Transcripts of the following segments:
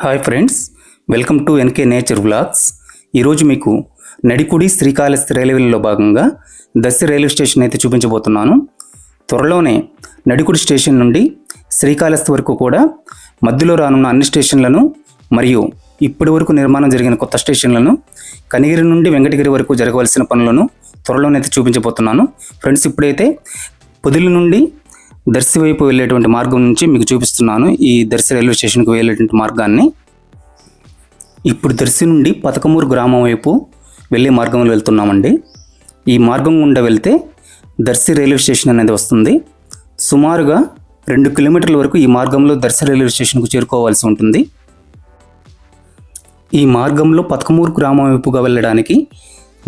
Hi friends, welcome to NK nature vlogs. ఈరోజు మీకు నడికుడి శ్రీకాళహస్తి రైల్వేలో భాగంగా దర్శి రైల్వే స్టేషన్ అయితే చూపించబోతున్నాను. త్వరలోనే నడికుడి స్టేషన్ నుండి శ్రీకాళహస్తి వరకు కూడా మధ్యలో రానున్న అన్ని స్టేషన్లను మరియు ఇప్పటి వరకు నిర్మాణం జరిగిన కొత్త స్టేషన్లను, కనిగిరి నుండి వెంకటగిరి వరకు జరగవలసిన పనులను త్వరలోనే అయితే చూపించబోతున్నాను. ఫ్రెండ్స్, ఇప్పుడైతే పొదిలి నుండి దర్శి వైపు వెళ్ళేటువంటి మార్గం నుంచి మీకు చూపిస్తున్నాను. ఈ దర్శి రైల్వే స్టేషన్కి వెళ్ళేటువంటి మార్గాన్ని. ఇప్పుడు దర్శి నుండి పతకమూరు గ్రామం వైపు వెళ్ళే మార్గంలో వెళ్తున్నామండి. ఈ మార్గం గుండా వెళ్తే దర్శి రైల్వే స్టేషన్ అనేది వస్తుంది. సుమారుగా 2 కిలోమీటర్ల వరకు ఈ మార్గంలో దర్శి రైల్వే స్టేషన్కు చేరుకోవాల్సి ఉంటుంది. ఈ మార్గంలో పతకమూరు గ్రామం వైపుగా వెళ్ళడానికి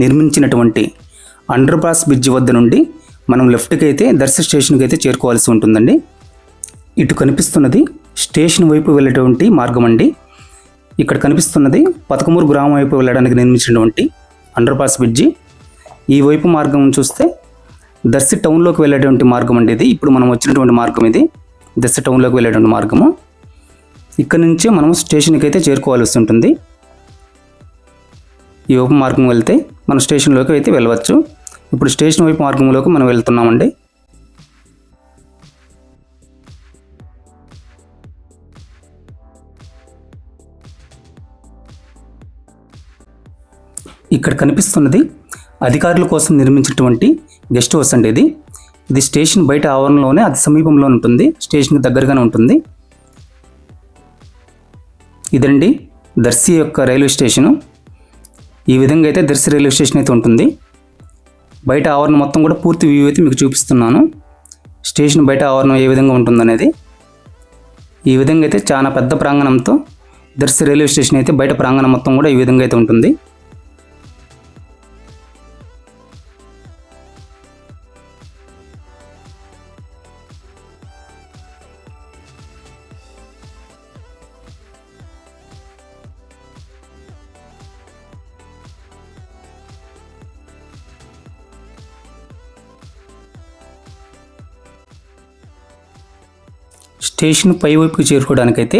నిర్మించినటువంటి అండర్ పాస్ బ్రిడ్జ్ వద్ద నుండి మనం లెఫ్ట్కి అయితే దర్శి స్టేషన్కి అయితే చేరుకోవాల్సి ఉంటుందండి. ఇటు కనిపిస్తున్నది స్టేషన్ వైపు వెళ్ళేటువంటి మార్గం అండి. ఇక్కడ కనిపిస్తున్నది పతకమూరు గ్రామం వైపు వెళ్ళడానికి నిర్మించినటువంటి అండర్ పాస్ బ్రిడ్జి. ఈ వైపు మార్గం చూస్తే దర్శి టౌన్లోకి వెళ్ళేటువంటి మార్గం అండి. ఇది ఇప్పుడు మనం వచ్చినటువంటి మార్గం. ఇది దర్శి టౌన్లోకి వెళ్ళేటువంటి మార్గము. ఇక్కడ నుంచే మనం స్టేషన్కి అయితే చేరుకోవాల్సి ఉంటుంది. ఈ వైపు మార్గం వెళ్తే మనం స్టేషన్లోకి అయితే వెళ్ళవచ్చు. ఇప్పుడు స్టేషన్ వైపు మార్గంలోకి మనం వెళ్తున్నామండి. ఇక్కడ కనిపిస్తున్నది అధికారుల కోసం నిర్మించినటువంటి గెస్ట్ హౌస్ అండి. ఇది స్టేషన్ బయట ఆవరణలోనే అతి సమీపంలో ఉంటుంది. స్టేషన్కి దగ్గరగానే ఉంటుంది. ఇదండి దర్శి యొక్క రైల్వే స్టేషను. ఈ విధంగా అయితే దర్శి రైల్వే స్టేషన్ అయితే ఉంటుంది. బయట ఆవరణ మొత్తం కూడా పూర్తి వ్యూ అయితే మీకు చూపిస్తున్నాను. స్టేషన్ బయట ఆవరణం ఏ విధంగా ఉంటుందనేది. ఈ విధంగా అయితే చాలా పెద్ద ప్రాంగణంతో దర్శి రైల్వే స్టేషన్ అయితే బయట ప్రాంగణం మొత్తం కూడా ఈ విధంగా అయితే ఉంటుంది. స్టేషన్ పై వైపుకి చేరుకోవడానికైతే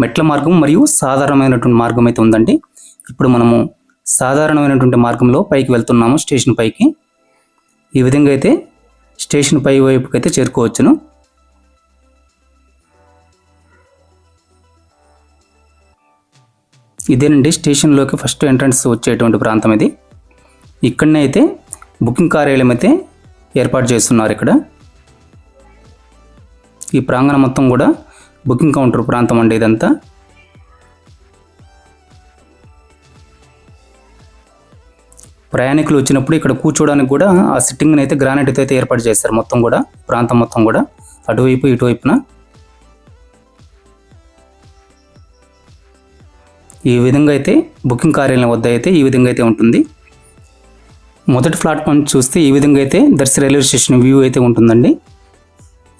మెట్ల మార్గం మరియు సాధారణమైనటువంటి మార్గం అయితే ఉందండి. ఇప్పుడు మనము సాధారణమైనటువంటి మార్గంలో పైకి వెళ్తున్నాము. స్టేషన్ పైకి ఈ విధంగా అయితే స్టేషన్ పై వైపుకి అయితే చేరుకోవచ్చును. ఇదేనండి స్టేషన్లోకి ఫస్ట్ ఎంట్రన్స్ వచ్చేటువంటి ప్రాంతం ఇది. ఇక్కడనే అయితే బుకింగ్ కార్యాలయం అయితే ఏర్పాటు చేస్తున్నారు. ఇక్కడ ఈ ప్రాంగణం మొత్తం కూడా బుకింగ్ కౌంటర్ ప్రాంతం అండి. ఇదంతా ప్రయాణికులు వచ్చినప్పుడు ఇక్కడ కూర్చోవడానికి కూడా ఆ సిట్టింగ్ని అయితే గ్రానైట్తో అయితే ఏర్పాటు చేస్తారు. మొత్తం కూడా ప్రాంతం మొత్తం కూడా అటువైపు ఇటువైపున ఈ విధంగా అయితే బుకింగ్ కార్యాలయం వద్ద అయితే ఈ విధంగా అయితే ఉంటుంది. మొదటి ప్లాట్ఫామ్ చూస్తే ఈ విధంగా అయితే దర్శి రైల్వే స్టేషన్ వ్యూ అయితే ఉంటుందండి.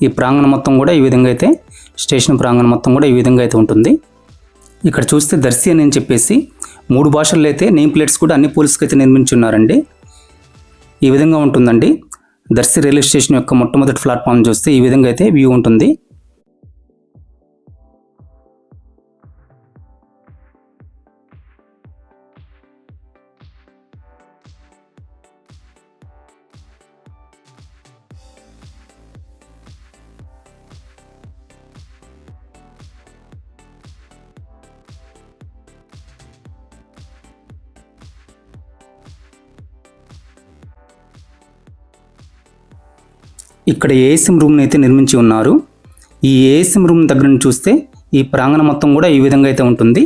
ఈ ప్రాంగణం మొత్తం కూడా ఈ విధంగా అయితే స్టేషన్ ప్రాంగణం మొత్తం కూడా ఈ విధంగా అయితే ఉంటుంది. ఇక్కడ చూస్తే దర్శి అని చెప్పేసి 3 భాషల్లో అయితే నేమ్ ప్లేట్స్ కూడా అన్ని పోలీసుకి అయితే నిర్మించున్నారండి. ఈ విధంగా ఉంటుందండి దర్శి రైల్వే స్టేషన్ యొక్క మొట్టమొదటి ప్లాట్ఫామ్ చూస్తే ఈ విధంగా అయితే వ్యూ ఉంటుంది. ఇక్కడ ఏఎస్ఎం రూమ్ని అయితే నిర్మించి ఉన్నారు. ఈ ఏఎస్ఎం రూమ్ దగ్గర నుంచి చూస్తే ఈ ప్రాంగణం మొత్తం కూడా ఈ విధంగా అయితే ఉంటుంది.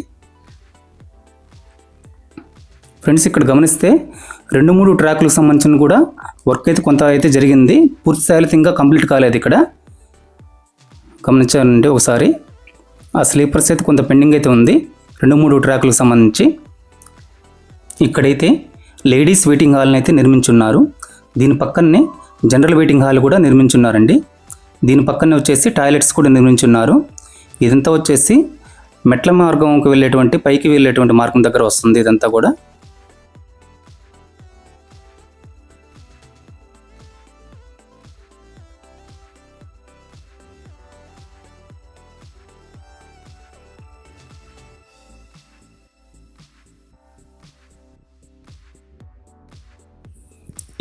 ఫ్రెండ్స్, ఇక్కడ గమనిస్తే 2-3 ట్రాక్లకు సంబంధించిన కూడా వర్క్ అయితే కొంత అయితే జరిగింది. పూర్తి స్థాయిలో ఇంకా కంప్లీట్ కాలేదు. ఇక్కడ గమనించాలంటే ఒకసారి ఆ స్లీపర్స్ అయితే కొంత పెండింగ్ అయితే ఉంది 2-3 ట్రాక్లకు సంబంధించి. ఇక్కడైతే లేడీస్ వెయిటింగ్ హాల్ని అయితే నిర్మించున్నారు. దీని పక్కనే జనరల్ వెయిటింగ్ హాల్ కూడా నిర్మించున్నారండి. దీని పక్కనే వచ్చేసి టాయిలెట్స్ కూడా నిర్మించున్నారు. ఇదంతా వచ్చేసి మెట్ల మార్గంకి వెళ్ళేటువంటి పైకి వెళ్ళేటువంటి మార్గం దగ్గర వస్తుంది ఇదంతా కూడా.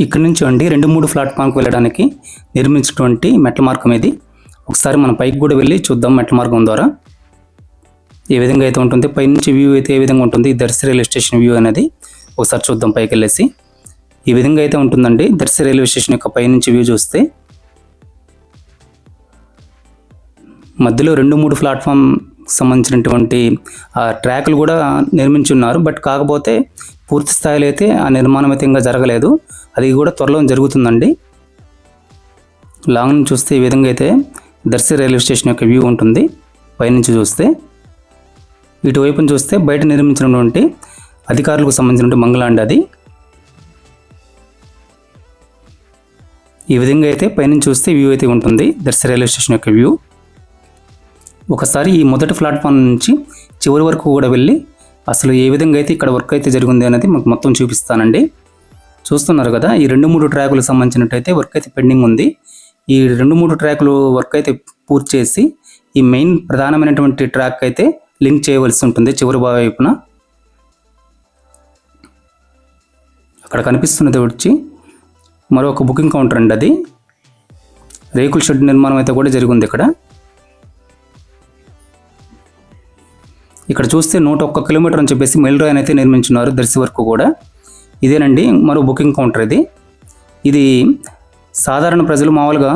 ఇక్కడ నుంచి అండి 2-3 ప్లాట్ఫామ్కి వెళ్ళడానికి నిర్మించినటువంటి మెట్ల మార్గం ఇది. ఒకసారి మనం పైకి కూడా వెళ్ళి చూద్దాం మెట్ల మార్గం ద్వారా ఏ విధంగా అయితే ఉంటుంది. పైనుంచి వ్యూ అయితే ఏ విధంగా ఉంటుంది, దర్శి రైల్వే స్టేషన్ వ్యూ అనేది ఒకసారి చూద్దాం. పైకి వెళ్ళేసి ఈ విధంగా అయితే ఉంటుందండి దర్శి రైల్వే స్టేషన్ యొక్క పైనుంచి వ్యూ చూస్తే. మధ్యలో 2-3 ప్లాట్ఫామ్ సంబంధించినటువంటి ట్రాక్లు కూడా నిర్మించి ఉన్నారు. బట్ కాకపోతే పూర్తి స్థాయిలో అయితే ఆ నిర్మాణం అయితే ఇంకా జరగలేదు. అది కూడా త్వరలో జరుగుతుందండి. లాంగ్ నుంచి చూస్తే ఈ విధంగా అయితే దర్శి రైల్వే స్టేషన్ యొక్క వ్యూ ఉంటుంది. పైనుంచి చూస్తే ఇటువైపున చూస్తే బయట నిర్మించినటువంటి అధికారులకు సంబంధించినటువంటి బంగ్లా అండి అది. ఈ విధంగా అయితే పైనుంచి చూస్తే వ్యూ అయితే ఉంటుంది దర్శి రైల్వే స్టేషన్ యొక్క వ్యూ. ఒకసారి ఈ మొదటి ప్లాట్ఫామ్ నుంచి చివరి వరకు కూడా వెళ్ళి అసలు ఏ విధంగా అయితే ఇక్కడ వర్క్ అయితే జరిగింది అనేది మీకు మొత్తం చూపిస్తానండి. చూస్తున్నారు కదా, ఈ 2-3 ట్రాకులకు సంబంధించినట్టయితే వర్క్ అయితే పెండింగ్ ఉంది. ఈ 2-3 ట్రాకులు వర్క్ అయితే పూర్తి చేసి ఈ మెయిన్ ప్రధానమైనటువంటి ట్రాక్ అయితే లింక్ చేయవలసి ఉంటుంది చివరి వైపున. అక్కడ కనిపిస్తున్నది వచ్చి మరొక బుకింగ్ కౌంటర్ అండి. అది రేకుల షెడ్ నిర్మాణం అయితే కూడా జరిగింది ఇక్కడ. ఇక్కడ చూస్తే 101 కిలోమీటర్ అని చెప్పేసి మైల్ రాయిని అయితే నిర్మించున్నారు దర్శి వరకు కూడా. ఇదేనండి మరో బుకింగ్ కౌంటర్ ఇది. ఇది సాధారణ ప్రజలు మామూలుగా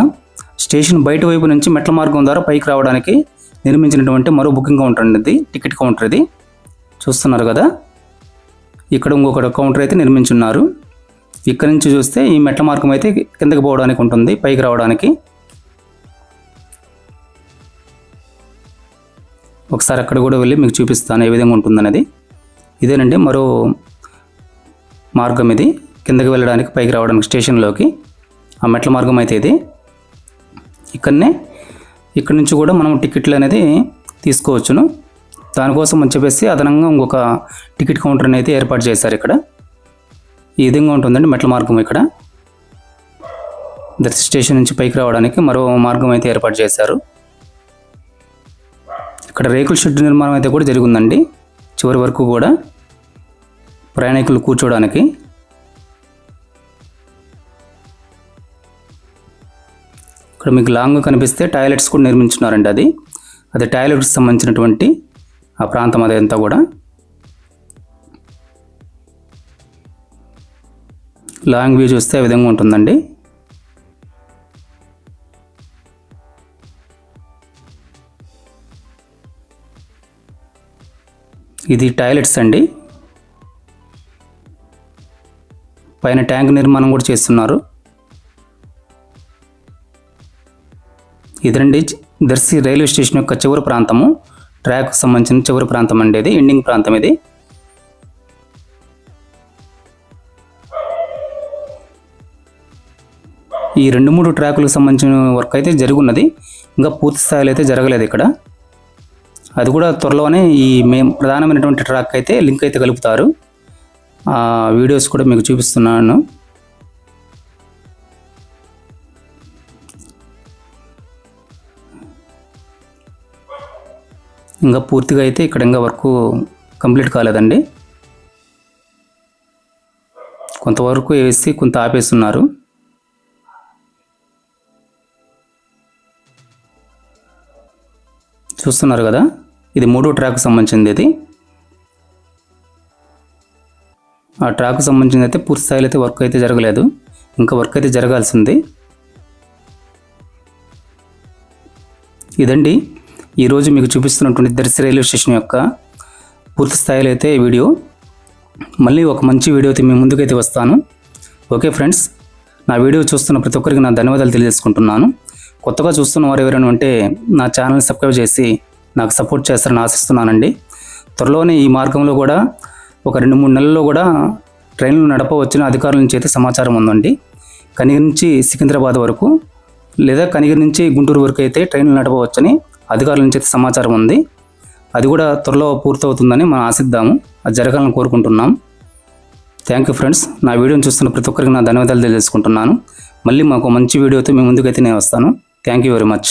స్టేషన్ బయట వైపు నుంచి మెట్ల మార్గం ద్వారా పైకి రావడానికి నిర్మించినటువంటి మరో బుకింగ్ కౌంటర్ అండి ఇది, టికెట్ కౌంటర్ ఇది. చూస్తున్నారు కదా, ఇక్కడ ఇంకొక కౌంటర్ అయితే నిర్మించున్నారు. ఇక్కడ నుంచి చూస్తే ఈ మెట్ల మార్గం అయితే కిందకి పోవడానికి ఉంటుంది, పైకి రావడానికి. ఒకసారి అక్కడ కూడా వెళ్ళి మీకు చూపిస్తాను ఏ విధంగా ఉంటుందనేది. ఇదేనండి మరో మార్గం ఇది, కిందకి వెళ్ళడానికి పైకి రావడానికి స్టేషన్లోకి ఆ మెట్ల మార్గం అయితే ఇది. ఇక్కడ నుంచి కూడా మనం టికెట్లు అనేది తీసుకోవచ్చును. దానికోసం అని చెప్పేసి అదనంగా ఇంకొక టికెట్ కౌంటర్ని అయితే ఏర్పాటు చేశారు ఇక్కడ. ఈ విధంగా ఉంటుందండి మెట్ల మార్గం. ఇక్కడ దర్శి స్టేషన్ నుంచి పైకి రావడానికి మరో మార్గం అయితే ఏర్పాటు చేశారు. ఇక్కడ రేకుల షెడ్ నిర్మాణం అయితే కూడా జరిగిందండి చివరి వరకు కూడా ప్రయాణికులు కూర్చోవడానికి. ఇక్కడ మీకు లాంగ్ కనిపిస్తే టాయిలెట్స్ కూడా నిర్మించున్నారండి. అది టాయిలెట్స్ సంబంధించినటువంటి ఆ ప్రాంతం అదంతా కూడా. లాంగ్ వ్యూ చూస్తే ఆ విధంగా ఉంటుందండి. ఇది టాయిలెట్స్ అండి. పైన ట్యాంక్ నిర్మాణం కూడా చేస్తున్నారు. ఇదండి దర్శి రైల్వే స్టేషన్ యొక్క చివరి ప్రాంతము, ట్రాక్ సంబంధించిన చివరి ప్రాంతం అండి. ఇది ఎండింగ్ ప్రాంతం. ఇది ఈ 2-3 ట్రాకులకు సంబంధించిన వర్క్ అయితే జరుగున్నది, ఇంకా పూర్తి స్థాయిలో అయితే జరగలేదు ఇక్కడ. అది కూడా త్వరలోనే ఈ ప్రధానమైనటువంటి ట్రాక్ అయితే లింక్ అయితే కలుపుతారు. ఆ వీడియోస్ కూడా మీకు చూపిస్తున్నాను. ఇంకా పూర్తిగా అయితే ఇక్కడ ఇంకా వర్క్ కంప్లీట్ కాలేదండి. కొంతవరకు వేసి కొంత ఆపేస్తున్నారు. చూస్తున్నారు కదా, ఇది 3వ ట్రాక్ సంబంధించింది. ఇది ఆ ట్రాక్ సంబంధించింది అయితే పూర్తి స్థాయిలో అయితే వర్క్ అయితే జరగలేదు, ఇంకా వర్క్ అయితే జరగాల్సింది. ఇదండి ఈరోజు మీకు చూపిస్తున్నటువంటి దర్శి రైల్వే స్టేషన్ యొక్క పూర్తి స్థాయిలో అయితే వీడియో. మళ్ళీ ఒక మంచి వీడియోతో మీ ముందుకైతే వస్తాను. ఓకే ఫ్రెండ్స్, నా వీడియో చూస్తున్న ప్రతి ఒక్కరికి నా ధన్యవాదాలు తెలియజేసుకుంటున్నాను. కొత్తగా చూస్తున్న వారు ఎవరైనా ఉంటే నా ఛానల్ని సబ్స్క్రైబ్ చేసి నాకు సపోర్ట్ చేస్తారని ఆశిస్తున్నానండి. త్వరలోనే ఈ మార్గంలో కూడా ఒక 2-3 నెలల్లో కూడా ట్రైన్లు నడపవచ్చిన అధికారుల నుంచి అయితే సమాచారం ఉందండి. కనిగిరి నుంచి సికింద్రాబాద్ వరకు లేదా కనిగిరి నుంచి గుంటూరు వరకు అయితే ట్రైన్లు నడపవచ్చని అధికారుల నుంచి అయితే సమాచారం ఉంది. అది కూడా త్వరలో పూర్తవుతుందని మనం ఆశిద్దాము. అది జరగాలని కోరుకుంటున్నాం. థ్యాంక్ యూ ఫ్రెండ్స్, నా వీడియోని చూస్తున్న ప్రతి ఒక్కరికి నా ధన్యవాదాలు తెలియజేసుకుంటున్నాను. మళ్ళీ మాకు మంచి వీడియోతో మీ ముందుకైతే నేను వస్తాను. Thank you very much.